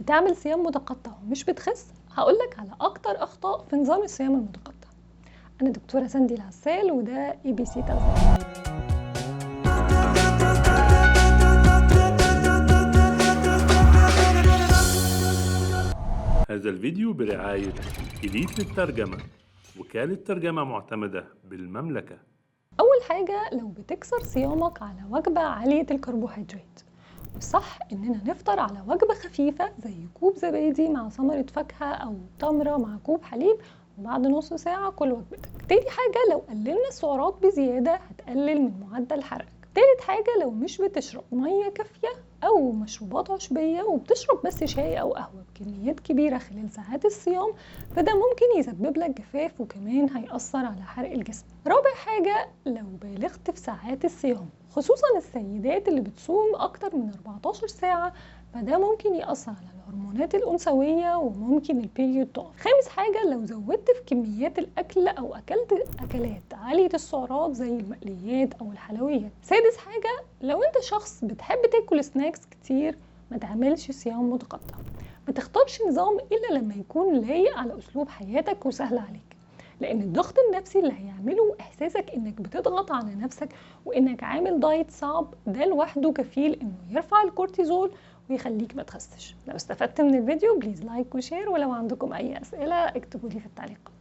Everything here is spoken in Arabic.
بتعمل صيام متقطع ومش بتخس، هقولك على أكتر أخطاء في نظام الصيام المتقطع. أنا دكتورة ساندي العسال وده ABC تغذية. هذا الفيديو برعاية إليت للترجمة، وكالة ترجمة معتمدة بالمملكة. أول حاجة، لو بتكسر صيامك على وجبة عالية الكربوهيدرات، الصح إننا نفطر على وجبة خفيفة زي كوب زبادي مع ثمرة فاكهة أو تمرة مع كوب حليب، وبعد نص ساعة كل وجبتك. تاني حاجة، لو قللنا السعرات بزيادة هتقلل من معدل حرقك. تالت حاجة، لو مش بتشرب مية كافية أو مشروبات عشبية وبتشرب بس شاي أو قهوة بكميات كبيرة خلال ساعات الصيام، فده ممكن يسبب لك جفاف وكمان هيأثر على حرق الجسم. رابع حاجة، لو بالغت في ساعات الصيام خصوصا السيدات اللي بتصوم أكتر من 14 ساعة، فده ممكن يأثر على الهرمونات الأنثوية وممكن البيريود تقف. خامس حاجة، لو زودت في كميات الأكل أو أكلت أكلات عالية السعرات زي المقليات أو الحلويات. سادس حاجة، لو أنت شخص بتحب تاكل سناكس كتير، ما تعملش صيام متقطع. ما تختارش نظام إلا لما يكون لايق على أسلوب حياتك وسهل عليك، لأن الضغط النفسي اللي هيعمله إحساسك إنك بتضغط على نفسك وإنك عامل دايت صعب، ده لوحده كفيل إنه يرفع الكورتيزول ويخليك ما تخسش. لو استفدت من الفيديو بليز لايك وشير، ولو عندكم أي أسئلة اكتبوا لي في التعليقات.